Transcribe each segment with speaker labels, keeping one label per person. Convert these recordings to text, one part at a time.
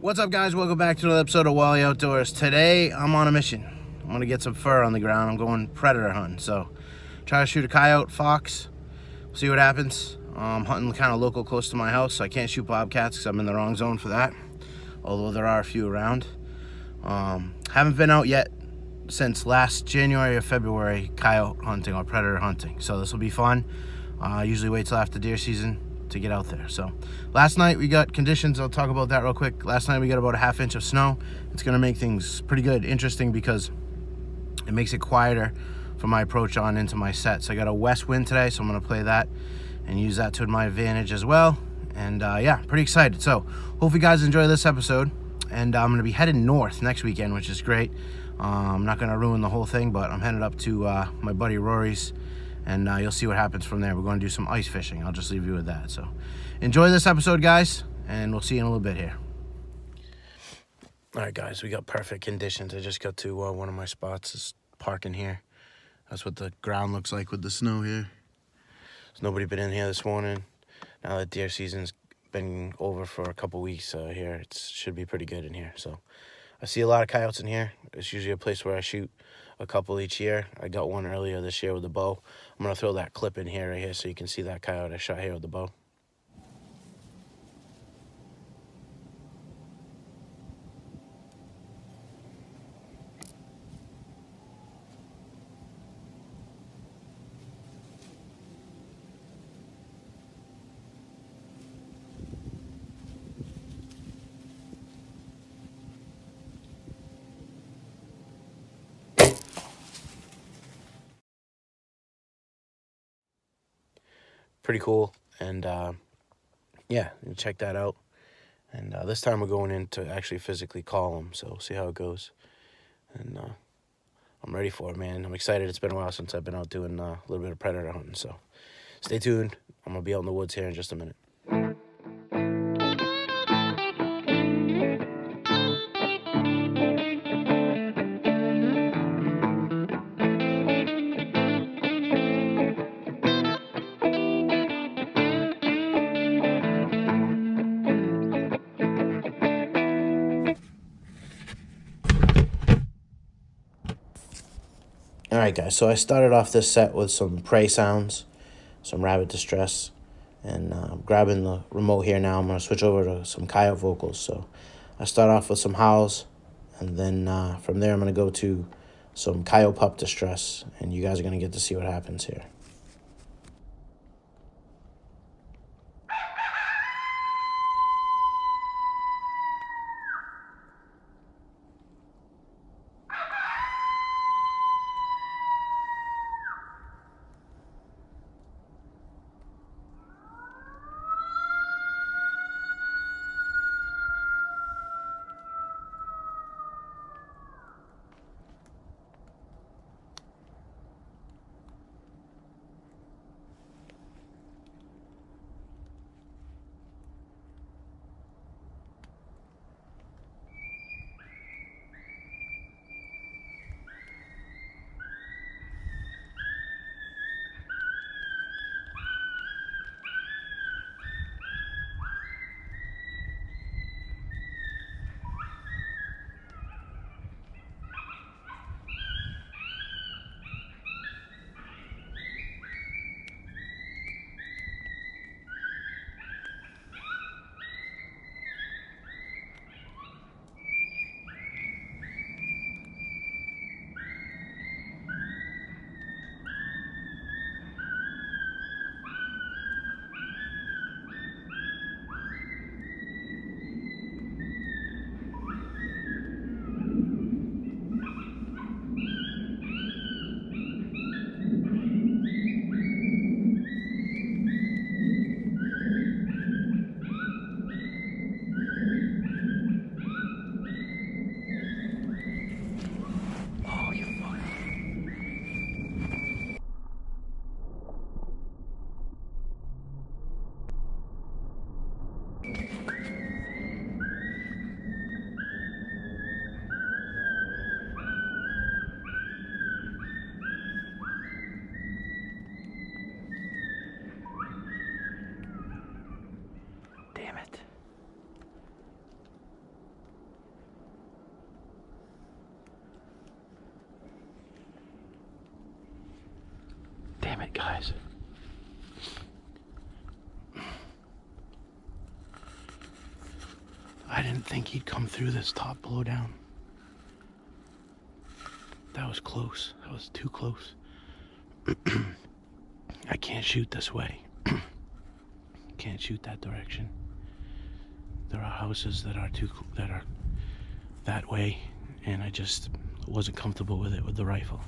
Speaker 1: What's up, guys? Welcome back to another episode of Wally Outdoors. Today, I'm on a mission. I'm going to get some fur on the ground. I'm going predator hunting. So, try to shoot a coyote, fox, see what happens. I'm hunting kind of local close to my house, so I can't shoot bobcats because I'm in the wrong zone for that, although there are a few around. Haven't been out yet since last January or February coyote hunting or predator hunting, so this will be fun. Usually wait till after deer season to get out there. So last night we got conditions. I'll talk about that real quick. Last night we got about a ½ inch of snow. It's going to make things pretty good, interesting, because it makes it quieter for my approach on into my set. So I got a west wind today, so I'm going to play that and use that to my advantage as well. And yeah, pretty excited. So hope you guys enjoy this episode. And I'm going to be headed north next weekend, which is great. I'm not going to ruin the whole thing, but I'm headed up to my buddy Rory's, and you'll see what happens from there. We're going to do some ice fishing. I'll just leave you with that. So enjoy this episode, guys, and we'll see you in a little bit here. All right, guys, we got perfect conditions. I just got to one of my spots, is parking here. That's what the ground looks like with the snow here. There's nobody been in here this morning. Now that deer season's been over for a couple weeks here, it should be pretty good in here. So I see a lot of coyotes in here. It's usually a place where I shoot a couple each year. I got one earlier this year with a bow. I'm going to throw that clip in here right here so you can see that coyote I shot here with the bow. Pretty cool, and yeah, check that out. And this time we're going in to actually physically call them, so see how it goes. And I'm ready for it, man. I'm excited. It's been a while since I've been out doing a little bit of predator hunting, so stay tuned. I'm going to be out in the woods here in just a minute. Alright, guys, so I started off this set with some prey sounds, some rabbit distress, and grabbing the remote here now. I'm going to switch over to some coyote vocals. So I start off with some howls, and then from there I'm going to go to some coyote pup distress, and you guys are going to get to see what happens here. it, guys. I didn't think he'd come through this top blowdown. That was close. That was too close. I can't shoot this way. Can't shoot that direction. There are houses that are that way, and I just wasn't comfortable with it with the rifle.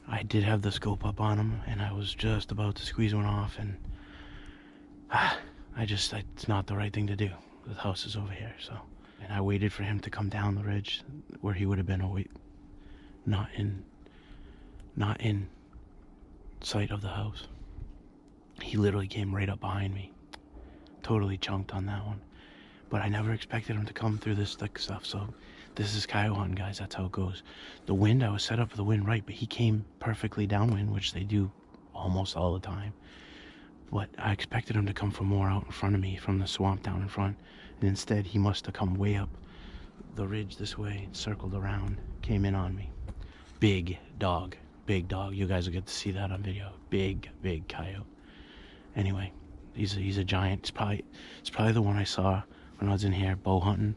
Speaker 1: I did have the scope up on him, and I was just about to squeeze one off, and it's not the right thing to do. The house is over here, so. And I waited for him to come down the ridge where he would have been not in sight of the house. He literally came right up behind me. Totally chunked on that one. But I never expected him to come through this thick stuff, so this is coyote hunting, guys. That's how it goes. The wind, I was set up for the wind right, but he came perfectly downwind, which they do almost all the time. But I expected him to come from more out in front of me, from the swamp down in front. And instead, he must have come way up the ridge this way, circled around, came in on me. Big dog. Big dog. You guys will get to see that on video. Big coyote. Anyway, he's a giant. It's probably the one I saw when I was in here bow hunting.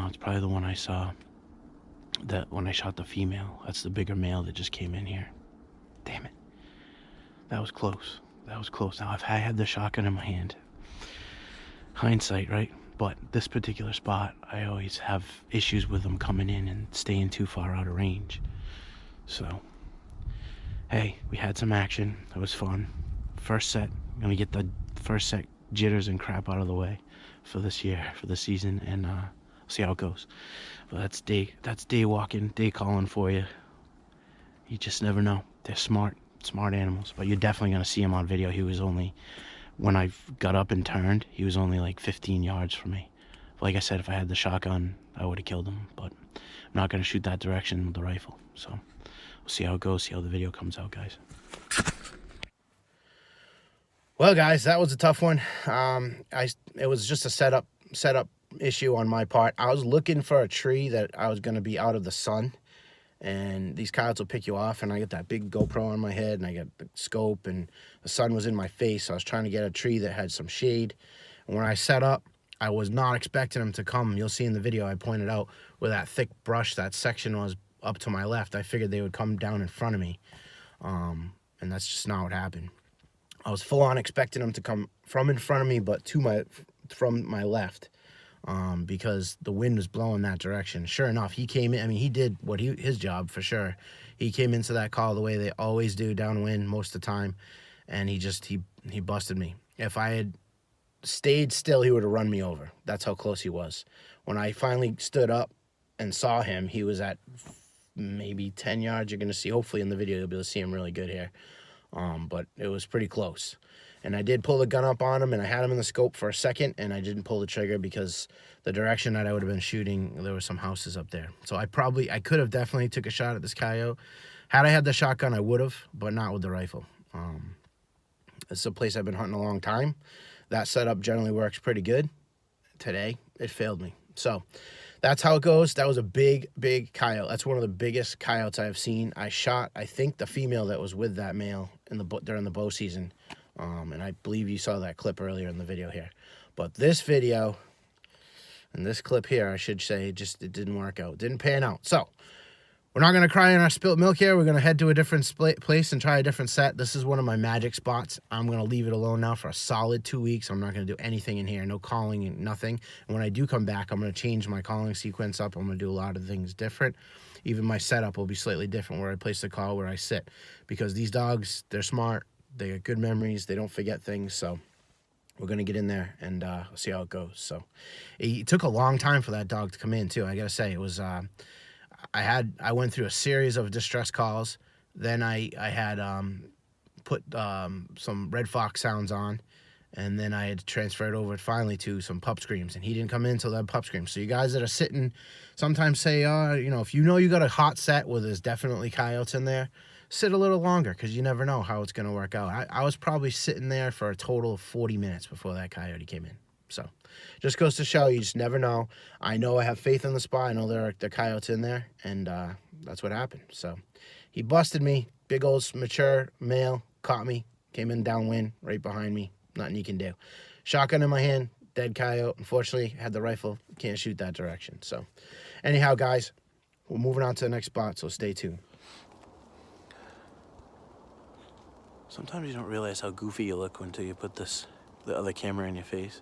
Speaker 1: It's probably the one I saw that when I shot the female. That's the bigger male that just came in here. Damn it. That was close. That was close. Now, if I had the shotgun in my hand, hindsight, right? But this particular spot, I always have issues with them coming in and staying too far out of range. So, hey, we had some action. It was fun. First set, I'm gonna get the first set jitters and crap out of the way for this year, for the season, and see how it goes. But that's day walking, day calling for you. You just never know. They're smart animals, but you're definitely gonna see him on video. He was only, when I got up and turned, he was only like 15 yards from me. Like I said, if I had the shotgun, I would have killed him, but I'm not gonna shoot that direction with the rifle. So we'll see how it goes, see how the video comes out, guys. Well, guys, that was a tough one. It was just a setup issue on my part. I was looking for a tree that I was going to be out of the sun, and these coyotes will pick you off, and I got that big GoPro on my head, and I got the scope, and the sun was in my face, so I was trying to get a tree that had some shade. And when I set up, I was not expecting them to come. You'll see in the video I pointed out where that thick brush, that section was up to my left. I figured they would come down in front of me, and that's just not what happened. I was full on expecting him to come from in front of me, but from my left, because the wind was blowing that direction. Sure enough, he came in. I mean, he did his job for sure. He came into that call the way they always do downwind most of the time, and he busted me. If I had stayed still, he would have run me over. That's how close he was. When I finally stood up and saw him, he was at maybe 10 yards. You're going to see, hopefully in the video, you'll be able to see him really good here. But it was pretty close. And I did pull the gun up on him, and I had him in the scope for a second, and I didn't pull the trigger because the direction that I would have been shooting, there were some houses up there. So I could have definitely took a shot at this coyote. Had I had the shotgun, I would have, but not with the rifle. It's a place I've been hunting a long time. That setup generally works pretty good. Today, it failed me. So that's how it goes. That was a big coyote. That's one of the biggest coyotes I've seen. I shot, I think, the female that was with that male during the bow season. And I believe you saw that clip earlier in the video here. But this video and this clip here, I should say, it didn't work out. It didn't pan out. So we're not going to cry in our spilt milk here. We're going to head to a different place and try a different set. This is one of my magic spots. I'm going to leave it alone now for a solid 2 weeks. I'm not going to do anything in here. No calling and nothing. And when I do come back, I'm going to change my calling sequence up. I'm going to do a lot of things different. Even my setup will be slightly different, where I place the call, where I sit. Because these dogs, they're smart. They got good memories. They don't forget things. So we're going to get in there and see how it goes. So it took a long time for that dog to come in, too. I got to say, it was... I went through a series of distress calls. Then I had put some Red Fox sounds on, and then I had transferred over finally to some pup screams, and he didn't come in until that pup scream. So you guys that are sitting sometimes say, if you know you got a hot set where there's definitely coyotes in there, sit a little longer, because you never know how it's going to work out. I was probably sitting there for a total of 40 minutes before that coyote came in. So just goes to show you just never know. I know I have faith in the spot. I know there are coyotes in there, and that's what happened. So he busted me. Big old mature male caught me, came in downwind, right behind me. Nothing you can do. Shotgun in my hand, dead coyote. Unfortunately, had the rifle, can't shoot that direction. So, anyhow, guys, we're moving on to the next spot, so stay tuned.
Speaker 2: Sometimes you don't realize how goofy you look until you put the other camera in your face.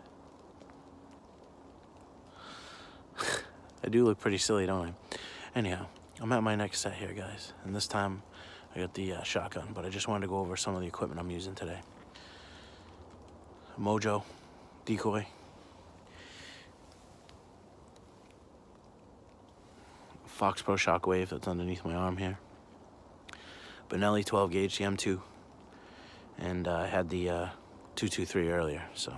Speaker 2: I do look pretty silly, don't I? Anyhow, I'm at my next set here, guys. And this time, I got the shotgun, but I just wanted to go over some of the equipment I'm using today. Mojo decoy. Fox Pro Shockwave that's underneath my arm here. Benelli 12 gauge, the M2. And I had the 223 earlier, so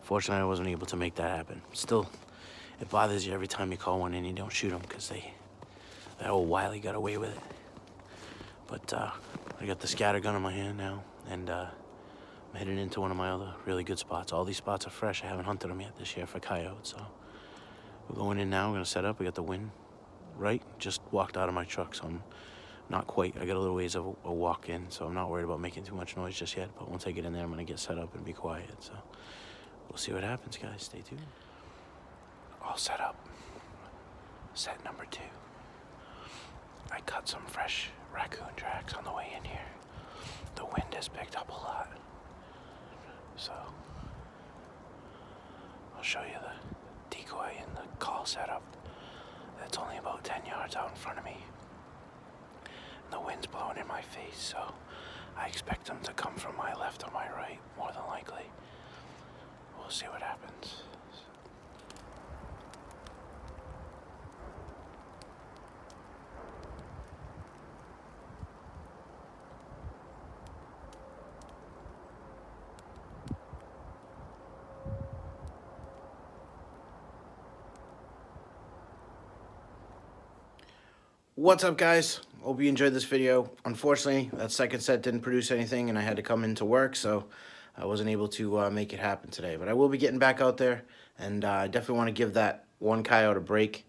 Speaker 2: fortunately I wasn't able to make that happen. Still, it bothers you every time you call one and you don't shoot them because that old Wiley got away with it. But I got the scatter gun in my hand now, and I'm heading into one of my other really good spots. All these spots are fresh. I haven't hunted them yet this year for coyotes, so we're going in now. We're gonna set up. We got the wind right. Just walked out of my truck, so I'm not quite. I got a little ways of a walk in, so I'm not worried about making too much noise just yet. But once I get in there, I'm gonna get set up and be quiet. So we'll see what happens, guys. Stay tuned. All set up. Set number 2. I cut some fresh raccoon tracks on the way in here. The wind has picked up a lot, so I'll show you the decoy and the call setup. That's only about 10 yards out in front of me. The wind's blowing in my face, so I expect them to come from my left or my right, more than likely. We'll see what happens.
Speaker 1: What's up, guys? Hope you enjoyed this video. Unfortunately, that second set didn't produce anything and I had to come into work, so I wasn't able to make it happen today. But I will be getting back out there, and I definitely want to give that one coyote a break.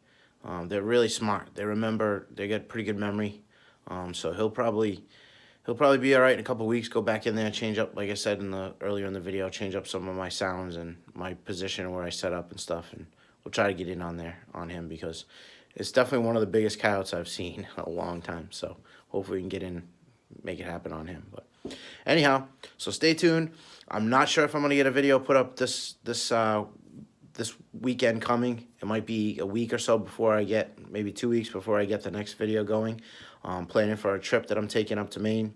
Speaker 1: They're really smart. They remember, they got pretty good memory. So he'll probably be all right in a couple weeks. Go back in there and change up, like I said earlier in the video, change up some of my sounds and my position where I set up and stuff, and we'll try to get in on him because it's definitely one of the biggest coyotes I've seen in a long time. So hopefully we can get in, make it happen on him. But anyhow, so stay tuned. I'm not sure if I'm gonna get a video put up this weekend coming. It might be a week or so before I get, maybe 2 weeks before I get the next video going. Planning for a trip that I'm taking up to Maine.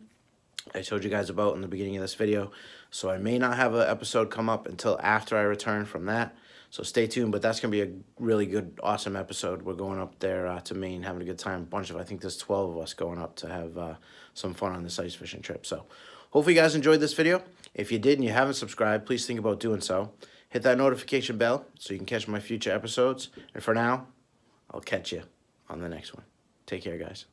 Speaker 1: I told you guys about in the beginning of this video. So I may not have an episode come up until after I return from that. So stay tuned, but that's going to be a really good, awesome episode. We're going up there to Maine, having a good time. I think there's 12 of us going up to have some fun on this ice fishing trip. So hopefully you guys enjoyed this video. If you did and you haven't subscribed, please think about doing so. Hit that notification bell so you can catch my future episodes. And for now, I'll catch you on the next one. Take care, guys.